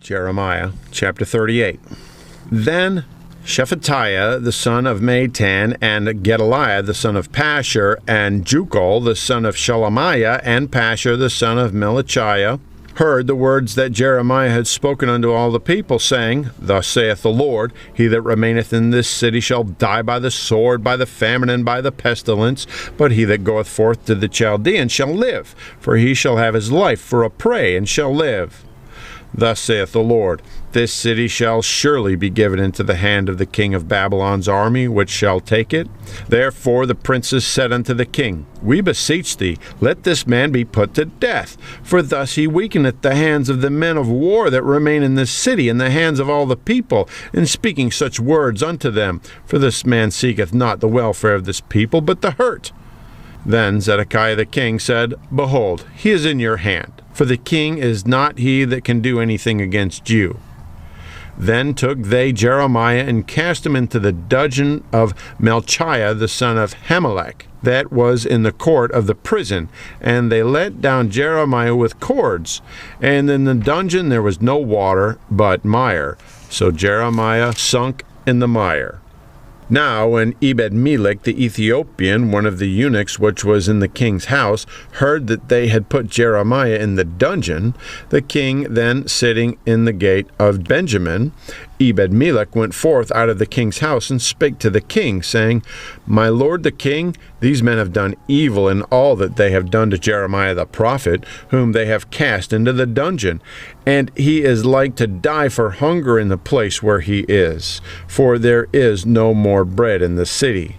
Jeremiah chapter 38. Then Shephatiah the son of Mattan, and Gedaliah the son of Pashur, and Jucal the son of Shelemiah, and Pashur the son of Malchiah, heard the words that Jeremiah had spoken unto all the people, saying, Thus saith the Lord, He that remaineth in this city shall die by the sword, by the famine, and by the pestilence, but he that goeth forth to the Chaldeans shall live, for he shall have his life for a prey, and shall live. Thus saith the Lord, This city shall surely be given into the hand of the king of Babylon's army, which shall take it. Therefore the princes said unto the king, We beseech thee, let this man be put to death, for thus he weakeneth the hands of the men of war that remain in this city, and the hands of all the people, in speaking such words unto them. For this man seeketh not the welfare of this people, but the hurt. Then Zedekiah the king said, Behold, he is in your hand, for the king is not he that can do anything against you. Then took they Jeremiah, and cast him into the dungeon of Malchiah the son of Hammelech, that was in the court of the prison, and they let down Jeremiah with cords. And in the dungeon there was no water, but mire. So Jeremiah sunk in the mire. Now when Ebedmelech the Ethiopian, one of the eunuchs which was in the king's house, heard that they had put Jeremiah in the dungeon, the king then sitting in the gate of Benjamin, Ebedmelech went forth out of the king's house and spake to the king, saying, My lord the king, these men have done evil in all that they have done to Jeremiah the prophet, whom they have cast into the dungeon, and he is like to die for hunger in the place where he is, for there is no more bread in the city.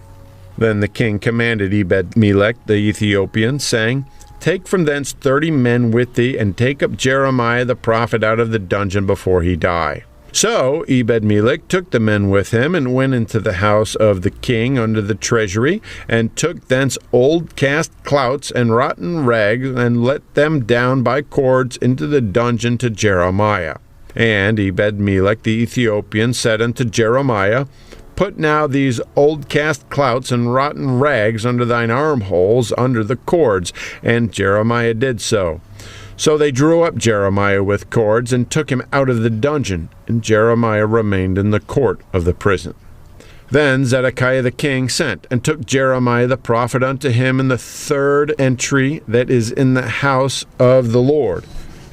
Then the king commanded Ebedmelech the Ethiopian, saying, Take from thence 30 men with thee, and take up Jeremiah the prophet out of the dungeon before he die. So Ebedmelech took the men with him, and went into the house of the king under the treasury, and took thence old cast clouts and rotten rags, and let them down by cords into the dungeon to Jeremiah. And Ebedmelech the Ethiopian said unto Jeremiah, Put now these old cast clouts and rotten rags under thine armholes under the cords. And Jeremiah did so. So they drew up Jeremiah with cords, and took him out of the dungeon, and Jeremiah remained in the court of the prison. Then Zedekiah the king sent, and took Jeremiah the prophet unto him in the third entry that is in the house of the Lord.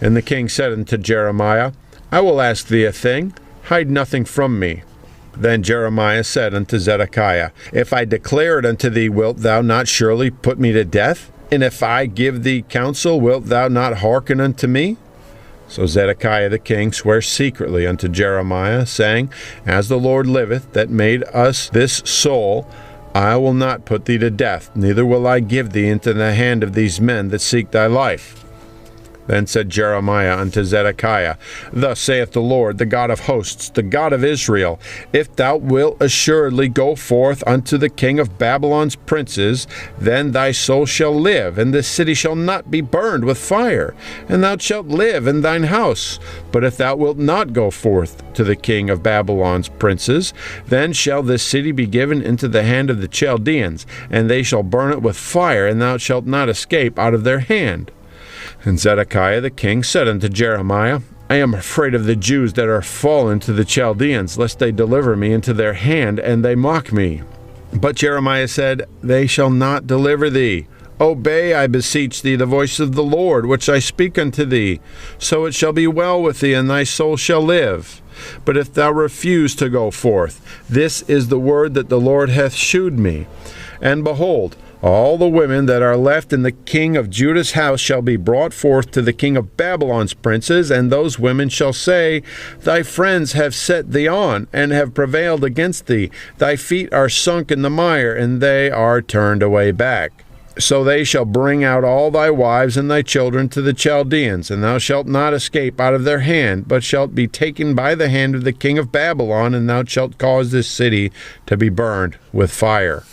And the king said unto Jeremiah, I will ask thee a thing, hide nothing from me. Then Jeremiah said unto Zedekiah, If I declare it unto thee, wilt thou not surely put me to death? And if I give thee counsel, wilt thou not hearken unto me? So Zedekiah the king sware secretly unto Jeremiah, saying, As the Lord liveth, that made us this soul, I will not put thee to death, neither will I give thee into the hand of these men that seek thy life. Then said Jeremiah unto Zedekiah, Thus saith the Lord, the God of hosts, the God of Israel, If thou wilt assuredly go forth unto the king of Babylon's princes, then thy soul shall live, and this city shall not be burned with fire, and thou shalt live in thine house. But if thou wilt not go forth to the king of Babylon's princes, then shall this city be given into the hand of the Chaldeans, and they shall burn it with fire, and thou shalt not escape out of their hand. And Zedekiah the king said unto Jeremiah, I am afraid of the Jews that are fallen to the Chaldeans, lest they deliver me into their hand, and they mock me. But Jeremiah said, They shall not deliver thee. Obey, I beseech thee, the voice of the Lord, which I speak unto thee. So it shall be well with thee, and thy soul shall live. But if thou refuse to go forth, this is the word that the Lord hath shewed me. And behold, all the women that are left in the king of Judah's house shall be brought forth to the king of Babylon's princes, and those women shall say, Thy friends have set thee on, and have prevailed against thee. Thy feet are sunk in the mire, and they are turned away back. So they shall bring out all thy wives and thy children to the Chaldeans, and thou shalt not escape out of their hand, but shalt be taken by the hand of the king of Babylon, and thou shalt cause this city to be burned with fire.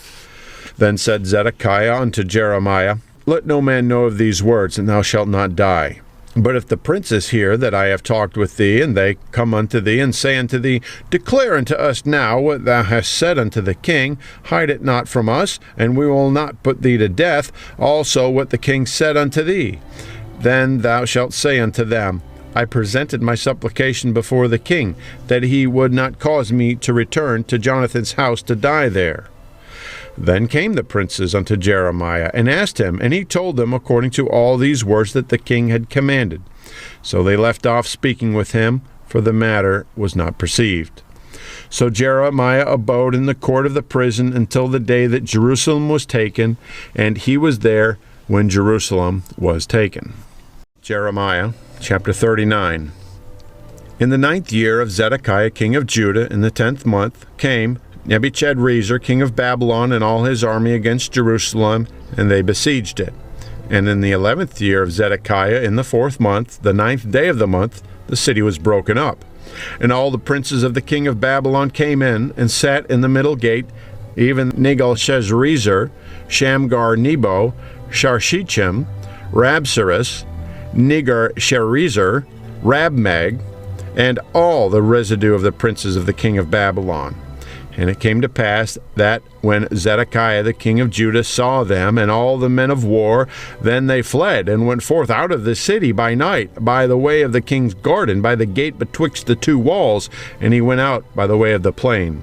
Then said Zedekiah unto Jeremiah, Let no man know of these words, and thou shalt not die. But if the princes hear that I have talked with thee, and they come unto thee, and say unto thee, Declare unto us now what thou hast said unto the king, hide it not from us, and we will not put thee to death, also what the king said unto thee. Then thou shalt say unto them, I presented my supplication before the king, that he would not cause me to return to Jonathan's house to die there. Then came the princes unto Jeremiah, and asked him, and he told them according to all these words that the king had commanded. So they left off speaking with him, for the matter was not perceived. So Jeremiah abode in the court of the prison until the day that Jerusalem was taken, and he was there when Jerusalem was taken. Jeremiah chapter 39. In the 9th year of Zedekiah king of Judah, in the 10th month, came Nebuchadrezzar king of Babylon and all his army against Jerusalem, and they besieged it. And in the 11th year of Zedekiah, in the 4th month, the 9th day of the month, the city was broken up. And all the princes of the king of Babylon came in, and sat in the middle gate, even Negal-Sharezer, Shamgar-Nebo, Sharshichim, Rabsaris, Negar-Sharezer, Rabmag, and all the residue of the princes of the king of Babylon. And it came to pass that when Zedekiah the king of Judah saw them and all the men of war, then they fled and went forth out of the city by night, by the way of the king's garden, by the gate betwixt the two walls, and he went out by the way of the plain.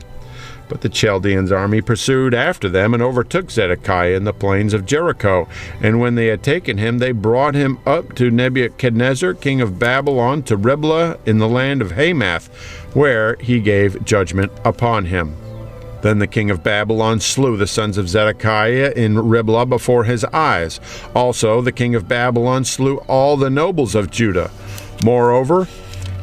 But the Chaldeans' army pursued after them, and overtook Zedekiah in the plains of Jericho. And when they had taken him, they brought him up to Nebuchadnezzar king of Babylon, to Riblah in the land of Hamath, where he gave judgment upon him. Then the king of Babylon slew the sons of Zedekiah in Riblah before his eyes. Also the king of Babylon slew all the nobles of Judah. Moreover,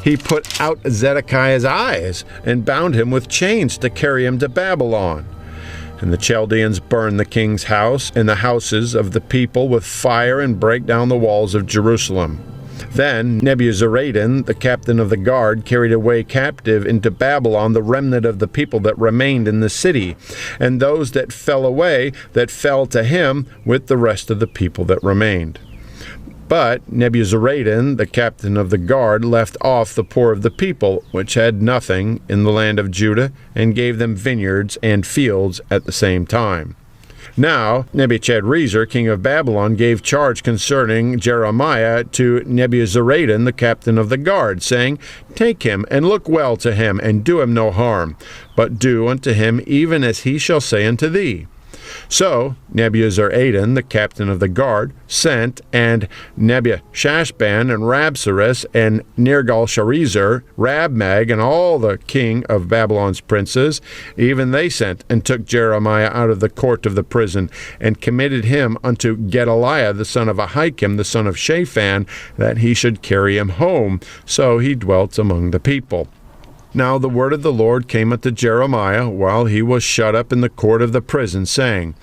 he put out Zedekiah's eyes, and bound him with chains to carry him to Babylon. And the Chaldeans burned the king's house and the houses of the people with fire, and brake down the walls of Jerusalem. Then Nebuzaradan, the captain of the guard, carried away captive into Babylon the remnant of the people that remained in the city, and those that fell away, that fell to him with the rest of the people that remained. But Nebuzaradan, the captain of the guard, left off the poor of the people, which had nothing, in the land of Judah, and gave them vineyards and fields at the same time. Now Nebuchadrezzar king of Babylon gave charge concerning Jeremiah to Nebuzaradan, the captain of the guard, saying, Take him, and look well to him, and do him no harm, but do unto him even as he shall say unto thee. So Nebuzaradan, the captain of the guard, sent, and Nebushashban, and Rabsaris, and Nergal-Sharezer, Rabmag, and all the king of Babylon's princes, even they sent, and took Jeremiah out of the court of the prison, and committed him unto Gedaliah, the son of Ahikam, the son of Shaphan, that he should carry him home. So he dwelt among the people. Now the word of the Lord came unto Jeremiah while he was shut up in the court of the prison, saying,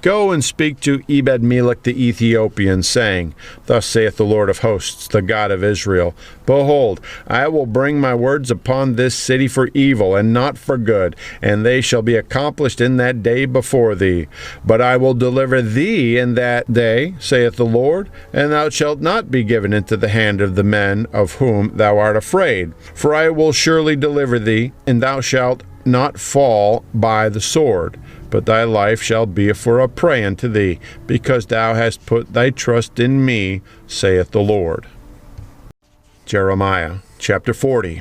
Go and speak to Ebedmelech the Ethiopian, saying, Thus saith the Lord of hosts, the God of Israel, Behold, I will bring my words upon this city for evil, and not for good, and they shall be accomplished in that day before thee. But I will deliver thee in that day, saith the Lord, and thou shalt not be given into the hand of the men of whom thou art afraid. For I will surely deliver thee, and thou shalt not fall by the sword, but thy life shall be for a prey unto thee, because thou hast put thy trust in me, saith the Lord. Jeremiah chapter 40.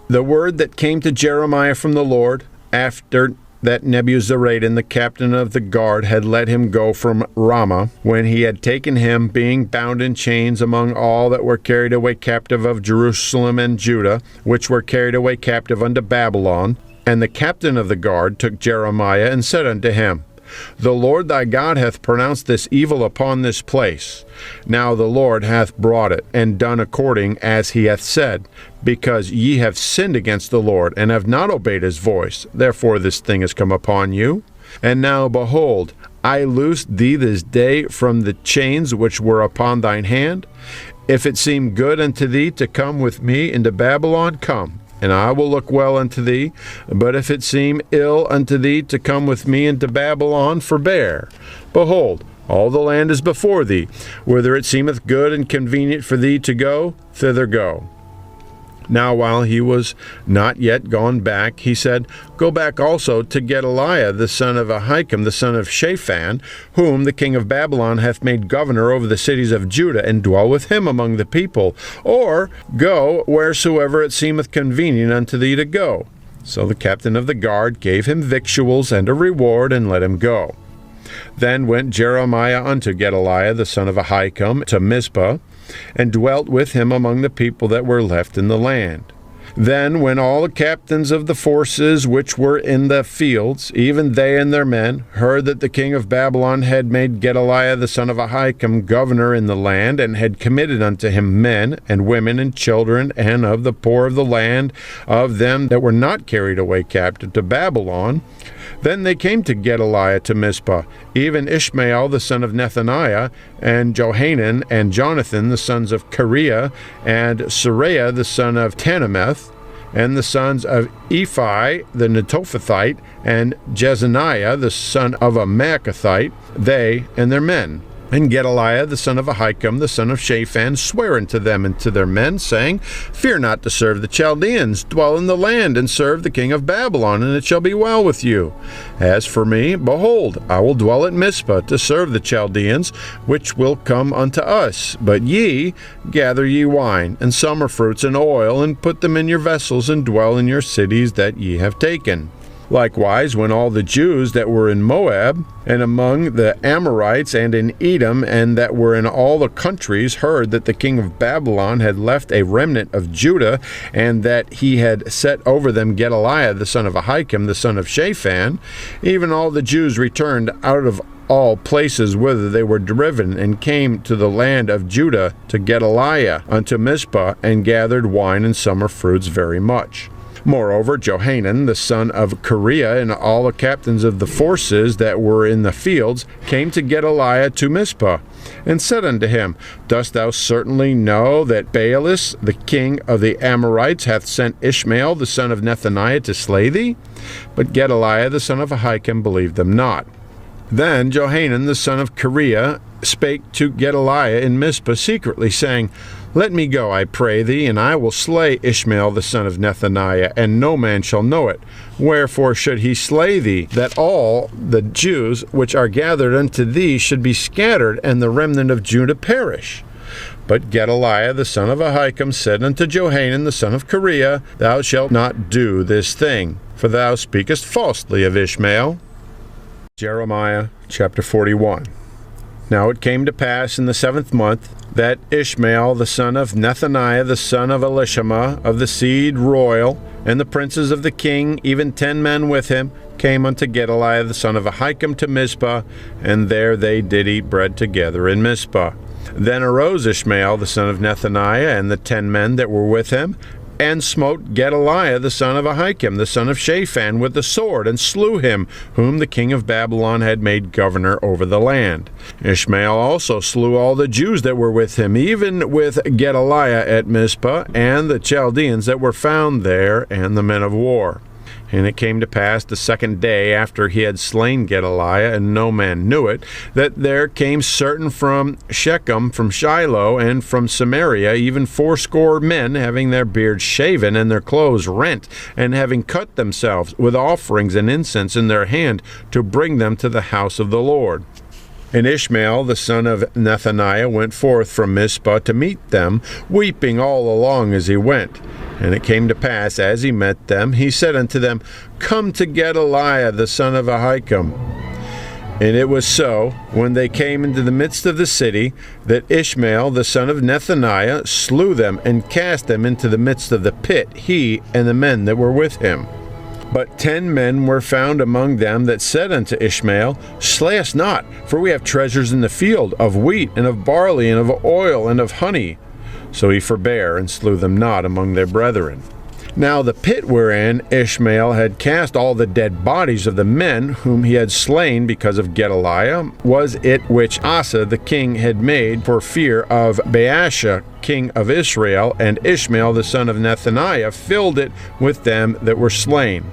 The word that came to Jeremiah from the Lord, after that Nebuzaradan, the captain of the guard, had let him go from Ramah, when he had taken him, being bound in chains, among all that were carried away captive of Jerusalem and Judah, which were carried away captive unto Babylon. And the captain of the guard took Jeremiah, and said unto him, The Lord thy God hath pronounced this evil upon this place. Now the Lord hath brought it, and done according as he hath said, because ye have sinned against the Lord, and have not obeyed his voice. Therefore this thing has come upon you. And now, behold, I loosed thee this day from the chains which were upon thine hand. If it seem good unto thee to come with me into Babylon, come, and I will look well unto thee. But if it seem ill unto thee to come with me into Babylon, forbear. Behold, all the land is before thee. Whither it seemeth good and convenient for thee to go, thither go. Now while he was not yet gone back, he said, Go back also to Gedaliah the son of Ahikam the son of Shaphan, whom the king of Babylon hath made governor over the cities of Judah, and dwell with him among the people. Or go wheresoever it seemeth convenient unto thee to go. So the captain of the guard gave him victuals and a reward, and let him go. Then went Jeremiah unto Gedaliah the son of Ahikam to Mizpah, and dwelt with him among the people that were left in the land. Then when all the captains of the forces which were in the fields, even they and their men, heard that the king of Babylon had made Gedaliah the son of Ahikam governor in the land, and had committed unto him men and women and children, and of the poor of the land, of them that were not carried away captive to Babylon, then they came to Gedaliah to Mizpah, even Ishmael the son of Nethaniah, and Johanan and Jonathan the sons of Kareah, and Seraiah the son of Tanumeth, and the sons of Ephi the Netophathite, and Jezaniah the son of a Maacathite, they and their men. And Gedaliah the son of Ahikam the son of Shaphan sware unto them and to their men, saying, Fear not to serve the Chaldeans, dwell in the land, and serve the king of Babylon, and it shall be well with you. As for me, behold, I will dwell at Mizpah to serve the Chaldeans, which will come unto us. But ye, gather ye wine, and summer fruits, and oil, and put them in your vessels, and dwell in your cities that ye have taken. Likewise, when all the Jews that were in Moab, and among the Amorites, and in Edom, and that were in all the countries, heard that the king of Babylon had left a remnant of Judah, and that he had set over them Gedaliah the son of Ahikam the son of Shaphan, even all the Jews returned out of all places whither they were driven, and came to the land of Judah to Gedaliah unto Mizpah, and gathered wine and summer fruits very much. Moreover, Johanan the son of Kareah and all the captains of the forces that were in the fields came to Gedaliah to Mizpah, and said unto him, Dost thou certainly know that Baalis the king of the Amorites hath sent Ishmael the son of Nethaniah to slay thee? But Gedaliah the son of Ahikam believed them not. Then Johanan the son of Kareah spake to Gedaliah in Mizpah secretly, saying, Let me go, I pray thee, and I will slay Ishmael the son of Nethaniah, and no man shall know it. Wherefore should he slay thee, that all the Jews which are gathered unto thee should be scattered, and the remnant of Judah perish? But Gedaliah the son of Ahikam said unto Johanan the son of Kareah, Thou shalt not do this thing, for thou speakest falsely of Ishmael. Jeremiah chapter 41. Now it came to pass in the 7th month that Ishmael the son of Nethaniah the son of Elishama of the seed royal, and the princes of the king, even 10 men with him, came unto Gedaliah the son of Ahikam to Mizpah, and there they did eat bread together in Mizpah. Then arose Ishmael the son of Nethaniah and the 10 men that were with him, and smote Gedaliah the son of Ahikam the son of Shaphan with the sword, and slew him, whom the king of Babylon had made governor over the land. Ishmael also slew all the Jews that were with him, even with Gedaliah at Mizpah, and the Chaldeans that were found there, and the men of war. And it came to pass the 2nd day after he had slain Gedaliah, and no man knew it, that there came certain from Shechem, from Shiloh, and from Samaria, even 80 men, having their beards shaven, and their clothes rent, and having cut themselves, with offerings and incense in their hand, to bring them to the house of the Lord. And Ishmael the son of Nethaniah went forth from Mizpah to meet them, weeping all along as he went. And it came to pass, as he met them, he said unto them, Come to Gedaliah the son of Ahikam. And it was so, when they came into the midst of the city, that Ishmael the son of Nethaniah slew them, and cast them into the midst of the pit, he and the men that were with him. But 10 men were found among them that said unto Ishmael, Slay us not, for we have treasures in the field, of wheat, and of barley, and of oil, and of honey. So he forbare, and slew them not among their brethren. Now the pit wherein Ishmael had cast all the dead bodies of the men whom he had slain because of Gedaliah, was it which Asa the king had made for fear of Baasha king of Israel, and Ishmael the son of Nethaniah filled it with them that were slain.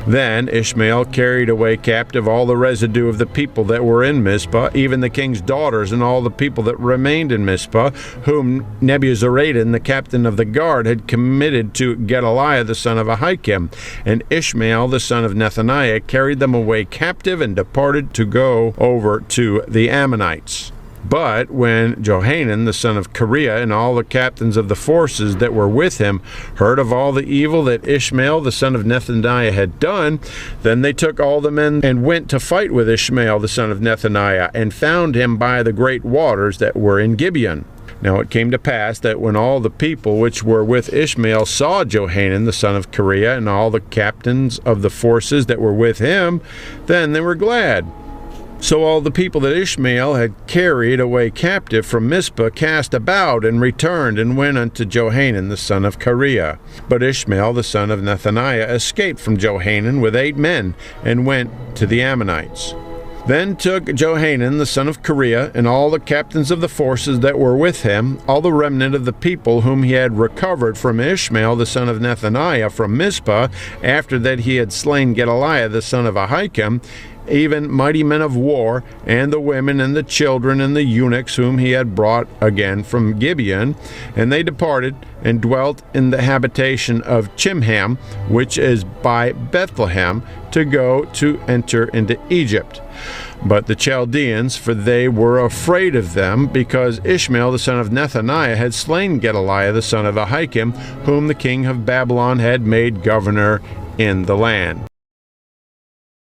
Then Ishmael carried away captive all the residue of the people that were in Mizpah, even the king's daughters and all the people that remained in Mizpah, whom Nebuzaradan, the captain of the guard, had committed to Gedaliah the son of Ahikam. And Ishmael the son of Nethaniah carried them away captive and departed to go over to the Ammonites. But when Johanan the son of Kareah and all the captains of the forces that were with him heard of all the evil that Ishmael the son of Nethaniah had done, then they took all the men and went to fight with Ishmael the son of Nethaniah, and found him by the great waters that were in Gibeon. Now it came to pass that when all the people which were with Ishmael saw Johanan the son of Kareah and all the captains of the forces that were with him, then they were glad. So all the people that Ishmael had carried away captive from Mizpah cast about and returned and went unto Johanan the son of Kareah. But Ishmael the son of Nethaniah escaped from Johanan with 8 men and went to the Ammonites. Then took Johanan the son of Kareah and all the captains of the forces that were with him, all the remnant of the people whom he had recovered from Ishmael the son of Nethaniah from Mizpah, after that he had slain Gedaliah the son of Ahikam, even mighty men of war, and the women and the children and the eunuchs whom he had brought again from Gibeon. And they departed and dwelt in the habitation of Chimham, which is by Bethlehem, to go to enter into Egypt. But the Chaldeans, for they were afraid of them, because Ishmael the son of Nethaniah had slain Gedaliah the son of Ahikam, whom the king of Babylon had made governor in the land.